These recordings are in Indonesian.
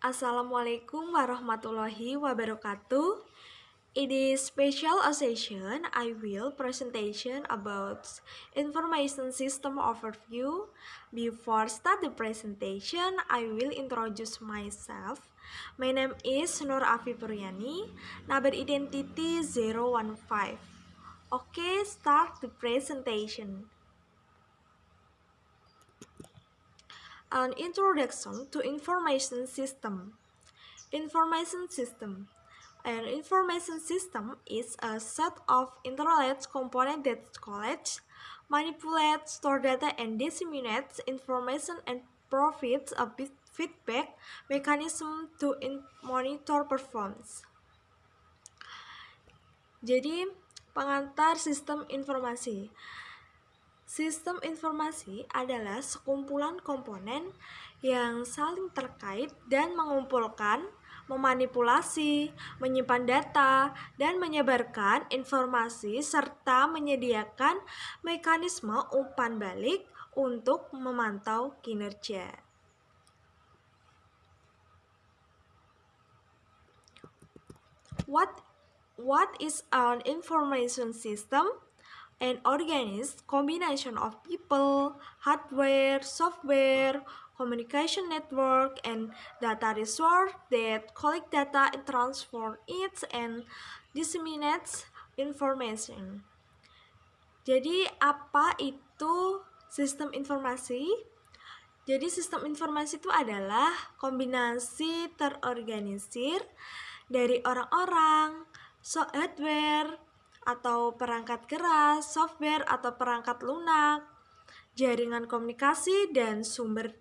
Assalamualaikum warahmatullahi wabarakatuh. In this special session, I will presentation about information system overview. Before start the presentation, I will introduce myself. My name is Nur Afi Puryani, number identity 015. Okay, start the presentation. An introduction to information system. Information system. An information system is a set of internet components that collect, manipulate, store data, and disseminate information and provides a feedback mechanism to monitor performance. Jadi, pengantar sistem informasi. Sistem informasi adalah sekumpulan komponen yang saling terkait dan mengumpulkan, memanipulasi, menyimpan data, dan menyebarkan informasi serta menyediakan mekanisme umpan balik untuk memantau kinerja. What is an information system? An organized combination of people, hardware, software, communication network, and data resource that collect data and transform it and disseminates information. Jadi apa itu sistem informasi? Jadi sistem informasi itu adalah kombinasi terorganisir dari orang-orang, hardware, atau perangkat keras, software atau perangkat lunak, jaringan komunikasi, dan sumber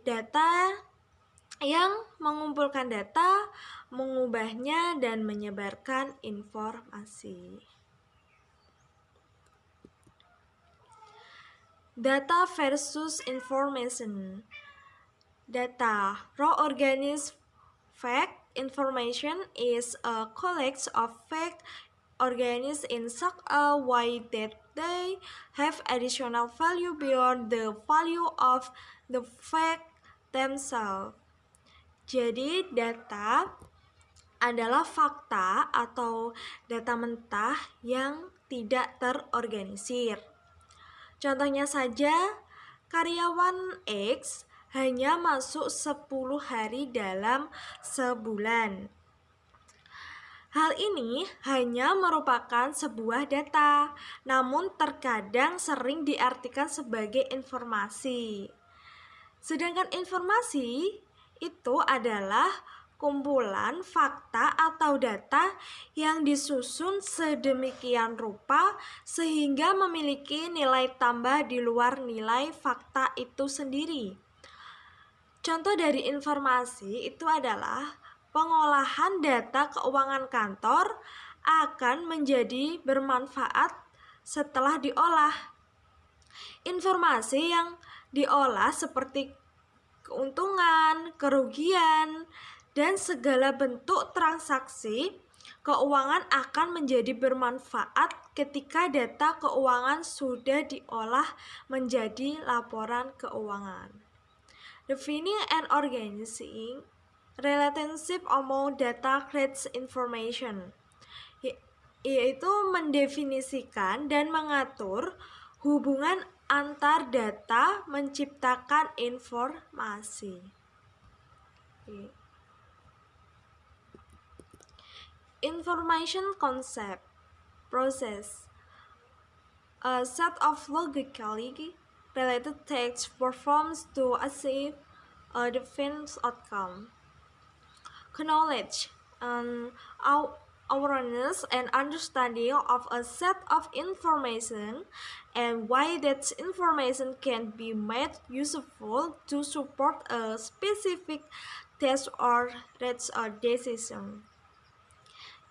data yang mengumpulkan data, mengubahnya, dan menyebarkan informasi. Data versus information. Data, raw organism fact. Information is a collection of fact organisms in such a way that they have additional value beyond the value of the fact themselves. Jadi data adalah fakta atau data mentah yang tidak terorganisir. Contohnya saja, karyawan X hanya masuk 10 hari dalam sebulan. Hal ini hanya merupakan sebuah data, namun terkadang sering diartikan sebagai informasi. Sedangkan informasi itu adalah kumpulan fakta atau data yang disusun sedemikian rupa sehingga memiliki nilai tambah di luar nilai fakta itu sendiri. Contoh dari informasi itu adalah pengolahan data keuangan kantor akan menjadi bermanfaat setelah diolah. Informasi yang diolah seperti keuntungan, kerugian, dan segala bentuk transaksi keuangan akan menjadi bermanfaat ketika data keuangan sudah diolah menjadi laporan keuangan. Defining and organizing relationship among data creates information, yaitu mendefinisikan dan mengatur hubungan antar data menciptakan informasi. Information concept process, a set of logically related tasks performed to achieve a defined outcome. Knowledge and awareness and understanding of a set of information and why that information can be made useful to support a specific task or reach a decision.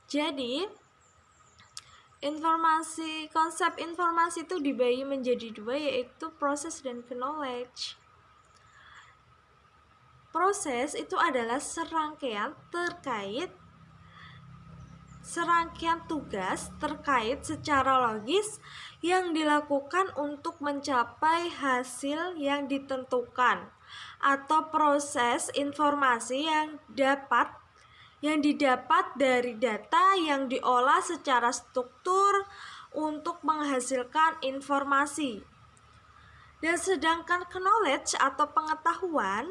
Jadi, konsep informasi itu dibagi menjadi dua, yaitu proses dan knowledge. Proses itu adalah serangkaian tugas terkait secara logis yang dilakukan untuk mencapai hasil yang ditentukan. atau proses informasi yang didapat dari data yang diolah secara struktur untuk menghasilkan informasi. Dan sedangkan knowledge atau pengetahuan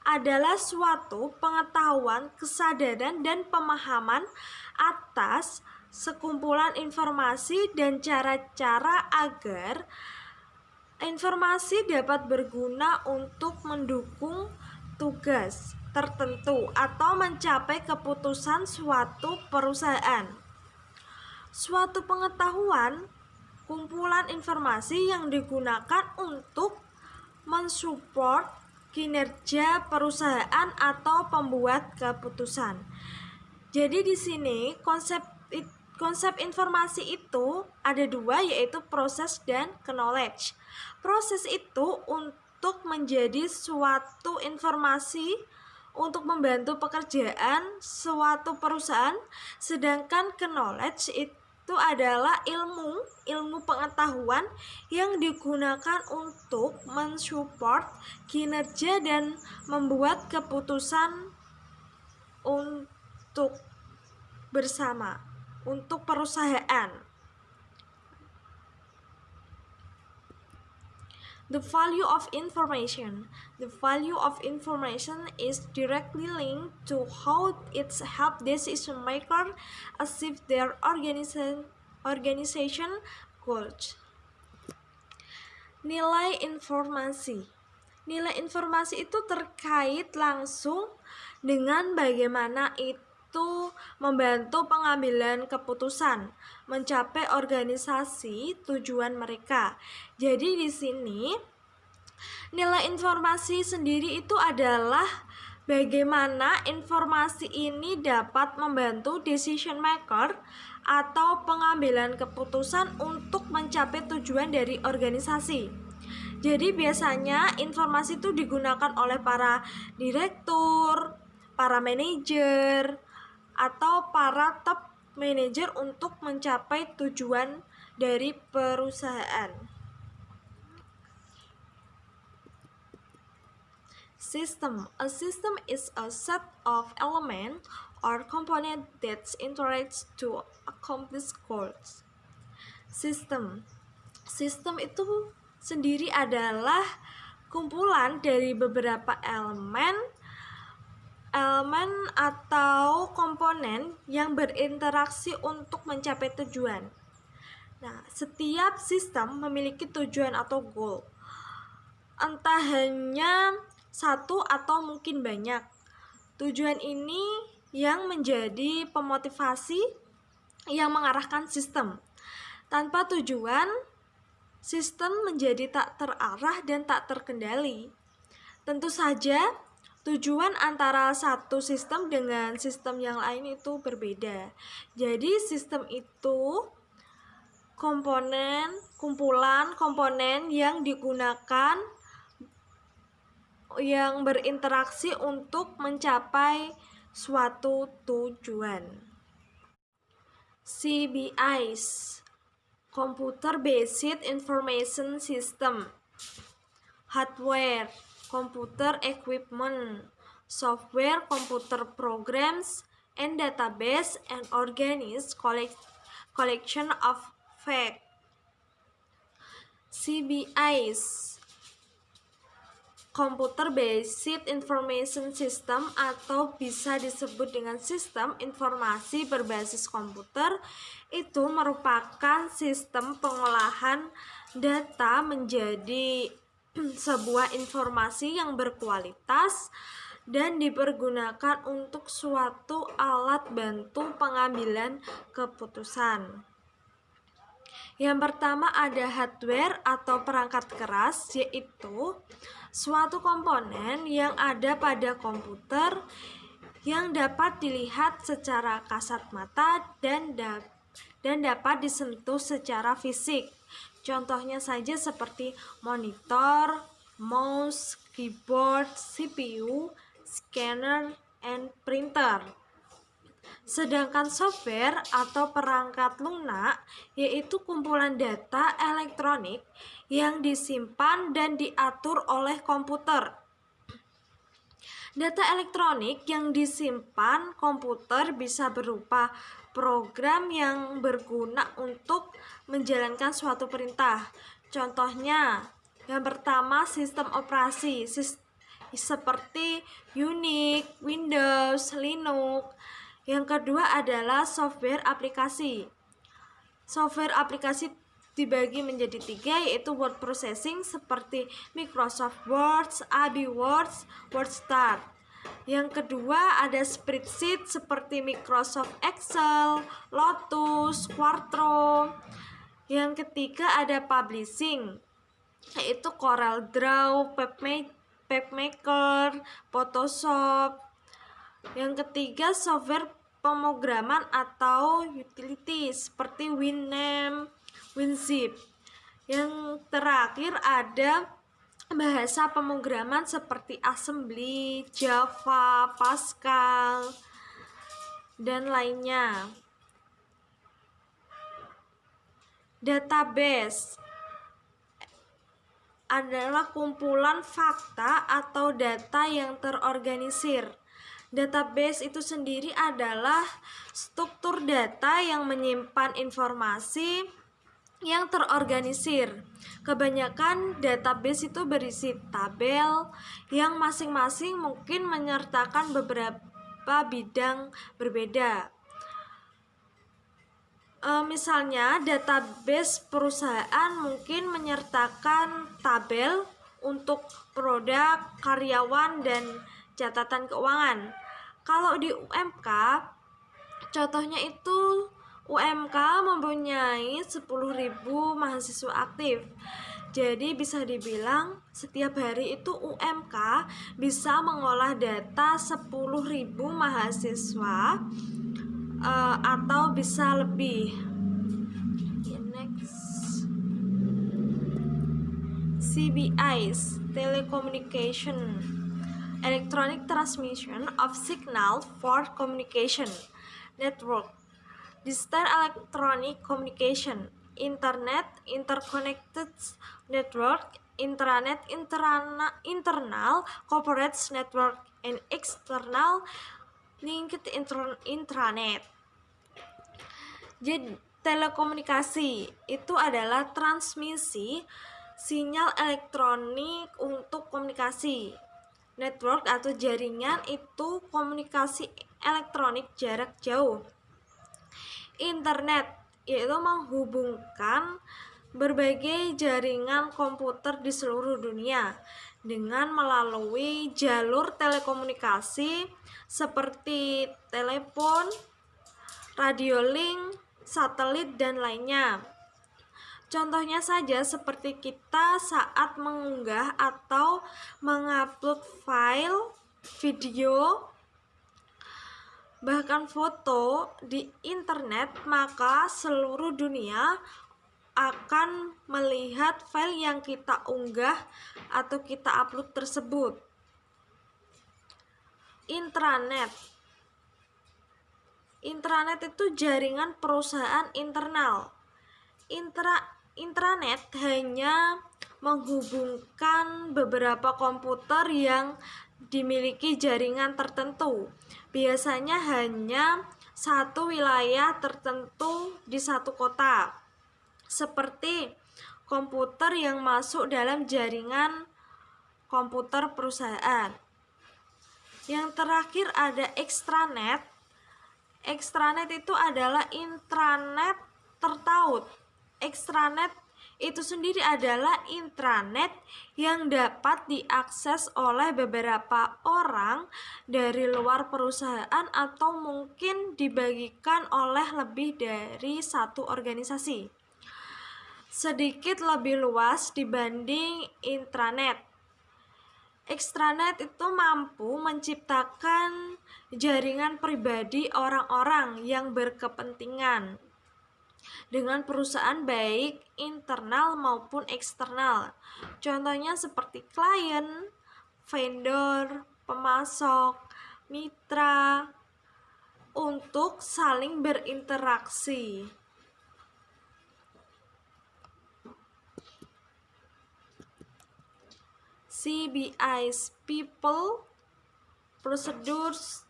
adalah suatu pengetahuan, kesadaran, dan pemahaman atas sekumpulan informasi dan cara-cara agar informasi dapat berguna untuk mendukung tugas tertentu atau mencapai keputusan suatu perusahaan. Suatu pengetahuan, kumpulan informasi yang digunakan untuk mensupport kinerja perusahaan atau pembuat keputusan. Jadi di sini konsep informasi itu ada dua, yaitu proses dan knowledge. Proses itu untuk menjadi suatu informasi untuk membantu pekerjaan suatu perusahaan, sedangkan knowledge itu adalah ilmu pengetahuan yang digunakan untuk mensupport kinerja dan membuat keputusan untuk bersama, untuk perusahaan. The value of information. The value of information is directly linked to how it helps decision makers achieve their organization goals. Nilai informasi. Nilai informasi itu terkait langsung dengan bagaimana itu membantu pengambilan keputusan, mencapai organisasi tujuan mereka. Jadi di sini nilai informasi sendiri itu adalah bagaimana informasi ini dapat membantu decision maker atau pengambilan keputusan untuk mencapai tujuan dari organisasi. Jadi biasanya informasi itu digunakan oleh para direktur, para manajer, atau para top manajer untuk mencapai tujuan dari perusahaan. System. A system is a set of elements or components that interact to accomplish goals. System itu sendiri adalah kumpulan dari beberapa elemen atau komponen yang berinteraksi untuk mencapai tujuan. Nah, setiap sistem memiliki tujuan atau goal, entah hanya satu atau mungkin banyak. Tujuan ini yang menjadi pemotivasi yang mengarahkan sistem. Tanpa tujuan, sistem menjadi tak terarah dan tak terkendali. Tentu saja, tujuan antara satu sistem dengan sistem yang lain itu berbeda. Jadi sistem itu kumpulan komponen yang digunakan yang berinteraksi untuk mencapai suatu tujuan. CBIs, Computer Based Information System. Hardware, computer equipment. Software, computer programs, and database and organized collection of facts. CBIs, Computer Based Information System, atau bisa disebut dengan sistem informasi berbasis komputer, itu merupakan sistem pengolahan data menjadi sebuah informasi yang berkualitas dan dipergunakan untuk suatu alat bantu pengambilan keputusan. Yang pertama ada hardware atau perangkat keras, yaitu suatu komponen yang ada pada komputer yang dapat dilihat secara kasat mata dan dapat disentuh secara fisik. Contohnya saja seperti monitor, mouse, keyboard, CPU, scanner, and printer. Sedangkan software atau perangkat lunak yaitu kumpulan data elektronik yang disimpan dan diatur oleh komputer. Data elektronik yang disimpan komputer bisa berupa program yang berguna untuk menjalankan suatu perintah. Contohnya, yang pertama sistem operasi seperti Unix, Windows, Linux. Yang kedua adalah software aplikasi. Software aplikasi dibagi menjadi 3, yaitu word processing seperti Microsoft Word, AB Word, WordStar. Yang kedua ada spreadsheet seperti Microsoft Excel, Lotus, Quartro. Yang ketiga ada publishing, yaitu CorelDRAW, PageMaker, Photoshop. Yang ketiga software pemrograman atau utility seperti Winamp, WinZip. Yang terakhir ada bahasa pemrograman seperti assembly, Java, Pascal, dan lainnya. Database adalah kumpulan fakta atau data yang terorganisir. Database itu sendiri adalah struktur data yang menyimpan informasi yang terorganisir. Kebanyakan database itu berisi tabel yang masing-masing mungkin menyertakan beberapa bidang berbeda. Misalnya database perusahaan mungkin menyertakan tabel untuk produk, karyawan, dan catatan keuangan. Kalau di UMK, contohnya itu UMK mempunyai 10.000 mahasiswa aktif. Jadi bisa dibilang setiap hari itu UMK bisa mengolah data 10.000 mahasiswa atau bisa lebih. Next, CBIs, telecommunication, electronic transmission of signal for communication network, digital electronic communication, internet, interconnected network, intranet, internal corporate network, and external linked intranet. Jadi telekomunikasi itu adalah transmisi sinyal elektronik untuk komunikasi. Network atau jaringan itu komunikasi elektronik jarak jauh. Internet yaitu menghubungkan berbagai jaringan komputer di seluruh dunia dengan melalui jalur telekomunikasi seperti telepon, radio link, satelit, dan lainnya. Contohnya saja seperti kita saat mengunggah atau mengupload file, video, bahkan foto di internet, maka seluruh dunia akan melihat file yang kita unggah atau kita upload tersebut. Intranet itu jaringan perusahaan internal. Intranet hanya menghubungkan beberapa komputer yang dimiliki jaringan tertentu. Biasanya hanya satu wilayah tertentu di satu kota, seperti komputer yang masuk dalam jaringan komputer perusahaan. Yang terakhir ada extranet. Extranet itu adalah intranet tertaut. Extranet itu sendiri adalah intranet yang dapat diakses oleh beberapa orang dari luar perusahaan atau mungkin dibagikan oleh lebih dari satu organisasi. Sedikit lebih luas dibanding intranet. Extranet itu mampu menciptakan jaringan pribadi orang-orang yang berkepentingan dengan perusahaan baik internal maupun eksternal. Contohnya seperti klien, vendor, pemasok, mitra, untuk saling berinteraksi. CBIs, people, procedures,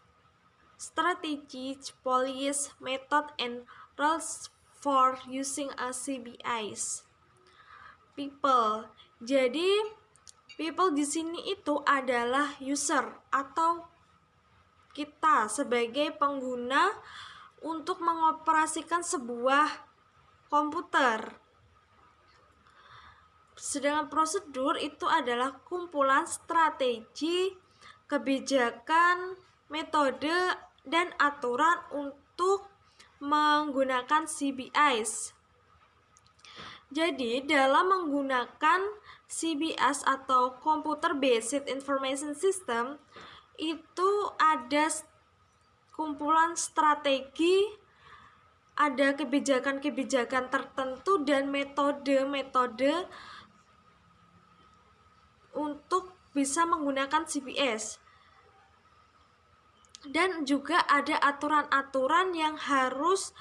strategies, policies, method, and rules for using a CBIs. People. Jadi people di sini itu adalah user atau kita sebagai pengguna untuk mengoperasikan sebuah komputer. Sedangkan prosedur itu adalah kumpulan strategi, kebijakan, metode, dan aturan untuk menggunakan CBIs. Jadi, dalam menggunakan CBIs atau Computer Based Information System, itu ada kumpulan strategi, ada kebijakan-kebijakan tertentu, dan metode-metode untuk bisa menggunakan CBIs. Dan juga ada aturan-aturan yang harus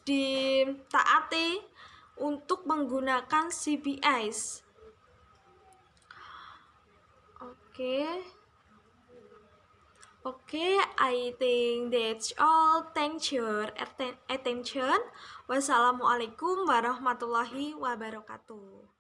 ditaati untuk menggunakan CBIs. Okay, I think that's all. Thanks your attention. Wassalamualaikum warahmatullahi wabarakatuh.